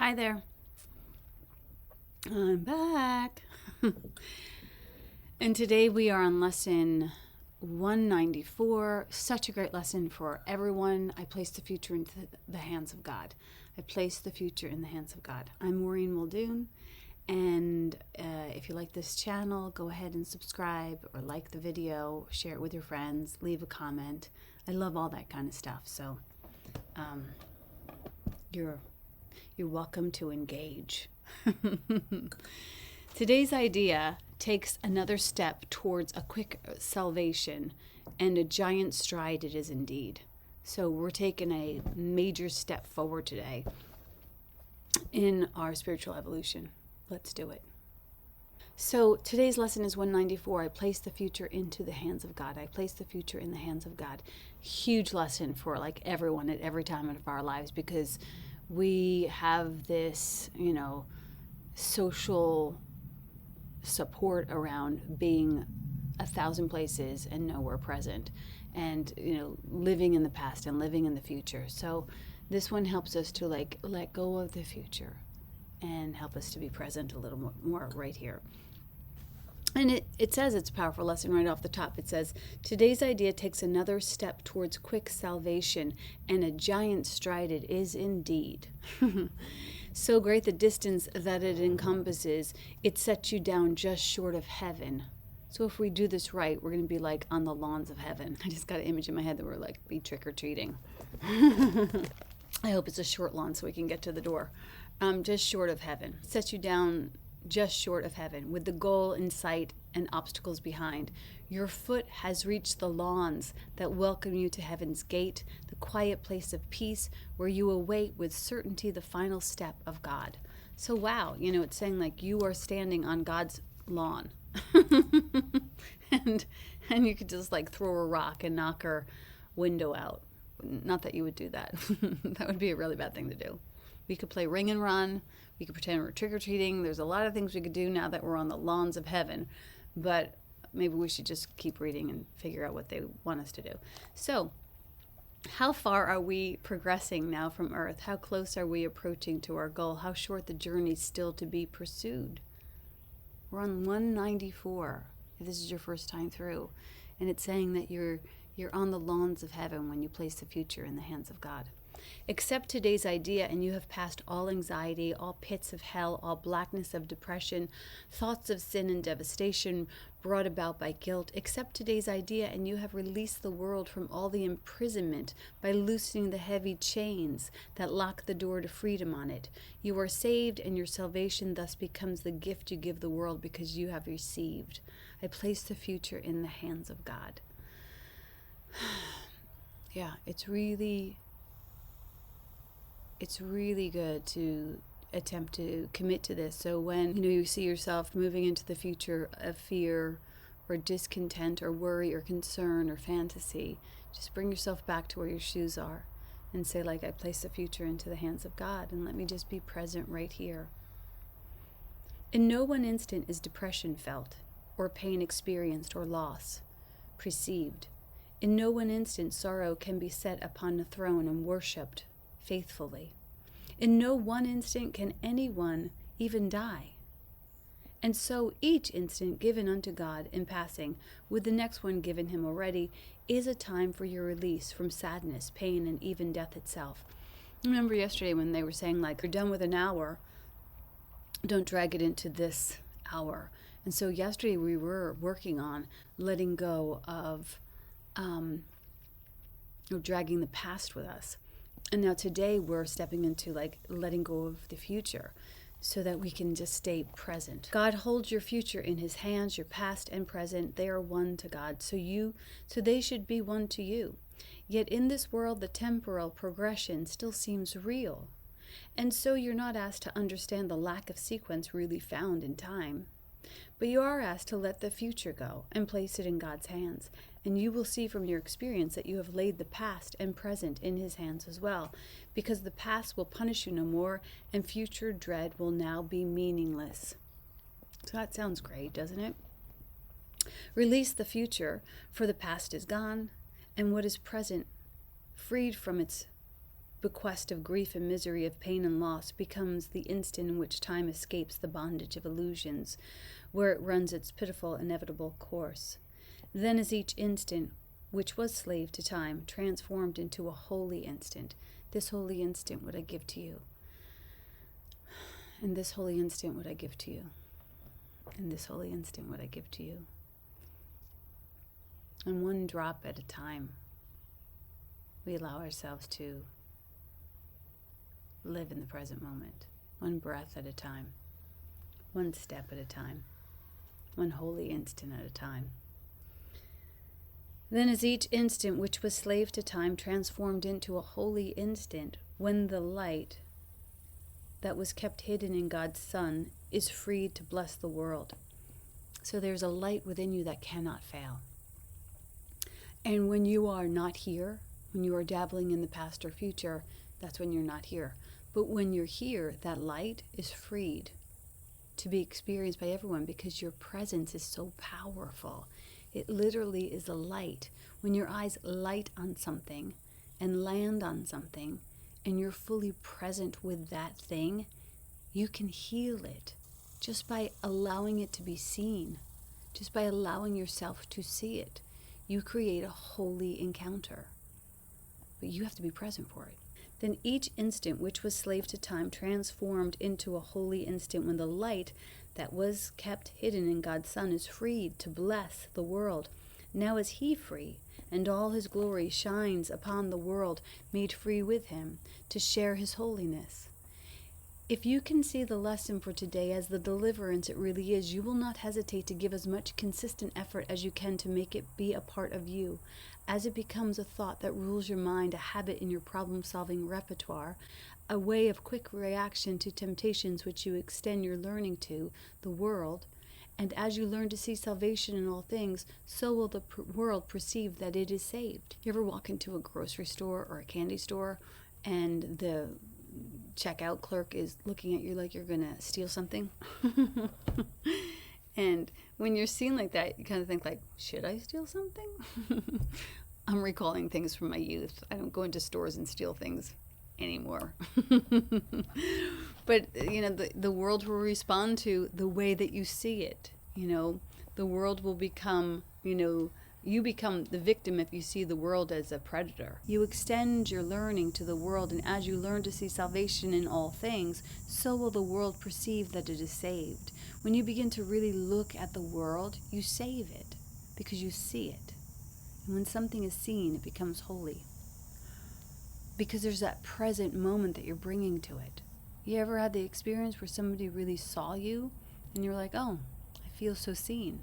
Hi there. I'm back. And today we are on lesson 194. Such a great lesson for everyone. I place the future into the hands of God. I place the future in the hands of God. I'm Maureen Muldoon. And if you like this channel, go ahead and subscribe or like the video, share it with your friends, leave a comment. I love all that kind of stuff. So you're welcome to engage. Today's idea takes another step towards a quick salvation, and a giant stride it is indeed. So we're taking a major step forward today in our spiritual evolution. Let's do it. So today's lesson is 194. I place the future into the hands of God. I place the future in the hands of God. Huge lesson for like everyone at every time of our lives, because we have this, social support around being 1,000 places and nowhere present, and living in the past and living in the future. So this one helps us to let go of the future and help us to be present a little more right here. And it says, it's a powerful lesson right off the top. It says, today's idea takes another step towards quick salvation, and a giant stride it is indeed. So great the distance that it encompasses, it sets you down just short of heaven. So if we do this right, we're going to be like on the lawns of heaven. I just got an image in my head that we're like be trick-or-treating. I hope it's a short lawn so we can get to the door. Just short of heaven. Sets you down just short of heaven, with the goal in sight and obstacles behind. Your foot has reached the lawns that welcome you to heaven's gate, the quiet place of peace where you await with certainty the final step of God. So wow, it's saying like you are standing on God's lawn. and you could just like throw a rock and knock her window out. Not that you would do that. That would be a really bad thing to do. We could play ring and run. We could pretend we're trick-or-treating. There's a lot of things we could do now that we're on the lawns of heaven. But maybe we should just keep reading and figure out what they want us to do. So, how far are we progressing now from Earth? How close are we approaching to our goal? How short the journey still to be pursued? We're on 194, if this is your first time through. And it's saying that you're on the lawns of heaven when you place the future in the hands of God. Accept today's idea, and you have passed all anxiety, all pits of hell, all blackness of depression, thoughts of sin and devastation brought about by guilt. Accept today's idea, and you have released the world from all the imprisonment by loosening the heavy chains that lock the door to freedom on it. You are saved, and your salvation thus becomes the gift you give the world because you have received. I place the future in the hands of God. Yeah, it's really good to attempt to commit to this. So when you see yourself moving into the future of fear or discontent or worry or concern or fantasy, just bring yourself back to where your shoes are and say, I place the future into the hands of God, and let me just be present right here. In no one instant is depression felt, or pain experienced, or loss perceived. In no one instant sorrow can be set upon a throne and worshipped faithfully. In no one instant can anyone even die. And so each instant given unto God in passing, with the next one given him already, is a time for your release from sadness, pain, and even death itself. Remember yesterday when they were saying you're done with an hour, don't drag it into this hour. And so yesterday we were working on letting go of dragging the past with us. And now today we're stepping into letting go of the future so that we can just stay present. God holds your future in his hands, your past and present. They are one to God. So they should be one to you. Yet in this world, the temporal progression still seems real. And so you're not asked to understand the lack of sequence really found in time. But you are asked to let the future go and place it in God's hands. And you will see from your experience that you have laid the past and present in his hands as well, because the past will punish you no more, and future dread will now be meaningless. So that sounds great, doesn't it? Release the future, for the past is gone, and what is present, freed from its bequest of grief and misery, of pain and loss, becomes the instant in which time escapes the bondage of illusions, where it runs its pitiful, inevitable course. Then is each instant, which was slave to time, transformed into a holy instant. This holy instant would I give to you. And this holy instant would I give to you. And this holy instant would I give to you. And one drop at a time, we allow ourselves to live in the present moment. One breath at a time. One step at a time. One holy instant at a time. Then is each instant which was slave to time transformed into a holy instant, when the light that was kept hidden in God's Son is freed to bless the world. So there's a light within you that cannot fail. And when you are not here, when you are dabbling in the past or future, that's when you're not here. But when you're here, that light is freed to be experienced by everyone because your presence is so powerful. It literally is a light. When your eyes light on something and land on something and you're fully present with that thing, you can heal it just by allowing it to be seen, just by allowing yourself to see it. You create a holy encounter, but you have to be present for it. Then each instant which was slave to time transformed into a holy instant, when the light that was kept hidden in God's Son is freed to bless the world. Now is he free, and all his glory shines upon the world, made free with him, to share his holiness. If you can see the lesson for today as the deliverance it really is, you will not hesitate to give as much consistent effort as you can to make it be a part of you. As it becomes a thought that rules your mind, a habit in your problem-solving repertoire, a way of quick reaction to temptations which you extend your learning to, the world, and as you learn to see salvation in all things, so will the world perceive that it is saved. You ever walk into a grocery store or a candy store and the checkout clerk is looking at you like you're gonna steal something? And when you're seen like that, you kind of think like, should I steal something? I'm recalling things from my youth. I don't go into stores and steal things anymore. But, the world will respond to the way that you see it. The world will become, you become the victim if you see the world as a predator. You extend your learning to the world, and as you learn to see salvation in all things, so will the world perceive that it is saved. When you begin to really look at the world, you save it because you see it. And when something is seen, it becomes holy. Because there's that present moment that you're bringing to it. You ever had the experience where somebody really saw you and you're like, oh, I feel so seen?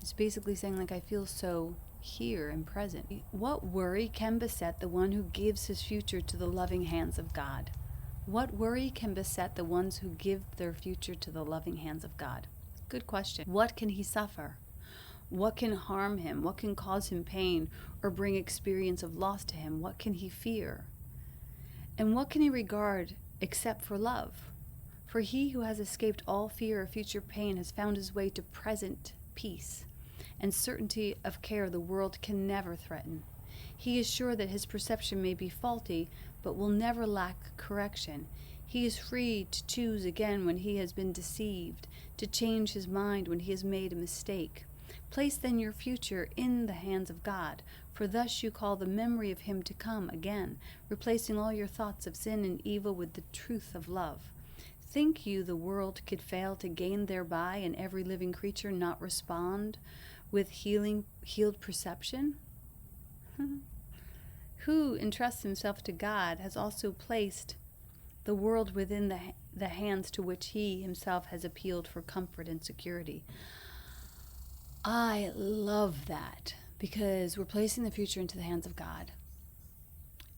It's basically saying like, I feel so here and present. What worry can beset the one who gives his future to the loving hands of God? What worry can beset the ones who give their future to the loving hands of God? Good question. What can he suffer? What can harm him? What can cause him pain or bring experience of loss to him? What can he fear? And what can he regard except for love? For he who has escaped all fear of future pain has found his way to present peace and certainty of care the world can never threaten. He is sure that his perception may be faulty, but will never lack correction. He is free to choose again when he has been deceived, to change his mind when he has made a mistake. Place then your future in the hands of God, for thus you call the memory of him to come again, replacing all your thoughts of sin and evil with the truth of love. Think you the world could fail to gain thereby, and every living creature not respond with healed perception? Who entrusts himself to God has also placed the world within the hands to which he himself has appealed for comfort and security. I love that, because we're placing the future into the hands of God.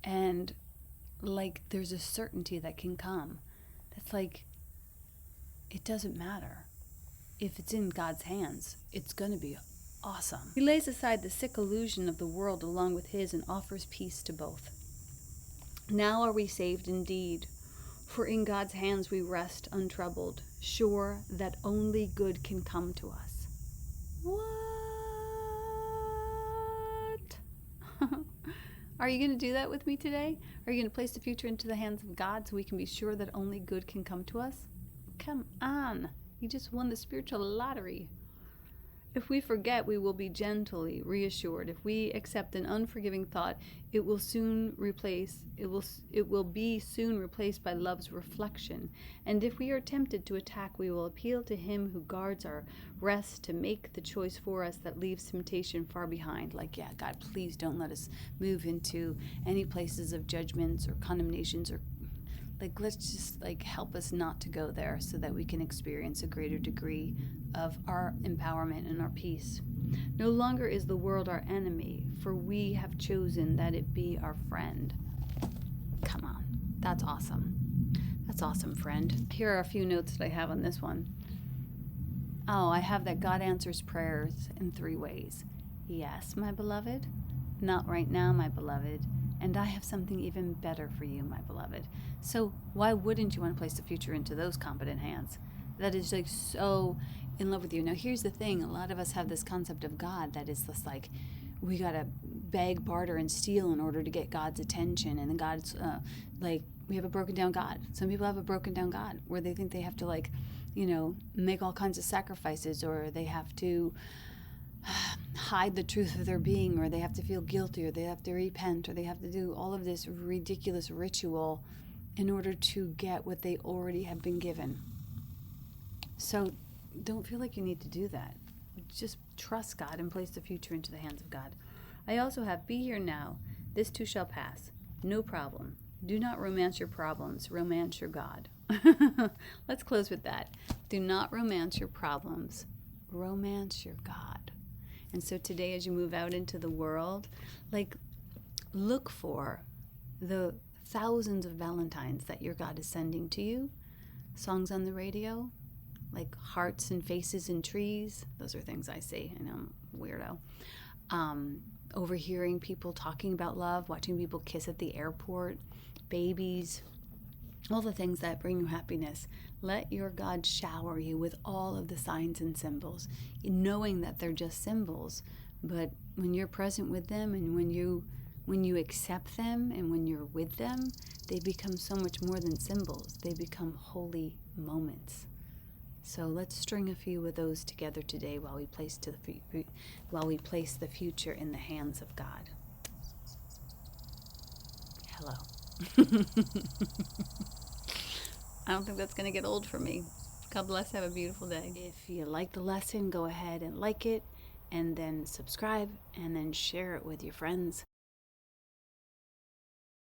And there's a certainty that can come. That's it doesn't matter. If it's in God's hands, it's going to be awesome. He lays aside the sick illusion of the world along with his and offers peace to both. Now are we saved indeed, for in God's hands we rest untroubled, sure that only good can come to us. What? Are you going to do that with me today? Are you going to place the future into the hands of God so we can be sure that only good can come to us? Come on. You just won the spiritual lottery. If we forget, we will be gently reassured. If we accept an unforgiving thought, it will be soon replaced by love's reflection. And if we are tempted to attack, we will appeal to him who guards our rest to make the choice for us that leaves temptation far behind. Like, yeah, God, please don't let us move into any places of judgments or condemnations, or like, let's just like help us not to go there so that we can experience a greater degree of our empowerment and our peace. No longer is the world our enemy, for we have chosen that it be our friend. Come on. That's awesome. That's awesome, friend. Here are a few notes that I have on this one. Oh, I have that God answers prayers in 3 ways. Yes, my beloved. Not right now, my beloved. And I have something even better for you, my beloved. So why wouldn't you want to place the future into those competent hands? That is like so in love with you. Now here's the thing. A lot of us have this concept of God that is just like, we got to beg, barter, and steal in order to get God's attention. And then God's like, we have a broken down God. Some people have a broken down God where they think they have to, like, make all kinds of sacrifices, or they have to hide the truth of their being, or they have to feel guilty, or they have to repent, or they have to do all of this ridiculous ritual in order to get what they already have been given. So don't feel like you need to do that. Just trust God and place the future into the hands of God. I also have, be here now. This too shall pass. No problem. Do not romance your problems. Romance your God. Let's close with that. Do not romance your problems. Romance your God. And so today, as you move out into the world, like, look for the thousands of Valentines that your God is sending to you. Songs on the radio, like hearts and faces and trees. Those are things I see. I know I'm a weirdo. Overhearing people talking about love, watching people kiss at the airport, babies, all the things that bring you happiness. Let your God shower you with all of the signs and symbols, knowing that they're just symbols. But when you're present with them, and when you accept them, and when you're with them, they become so much more than symbols. They become holy moments. So let's string a few of those together today while we place the future in the hands of God. Hello. I don't think that's going to get old for me. God bless. Have a beautiful day. If you like the lesson, go ahead and like it, and then subscribe, and then share it with your friends.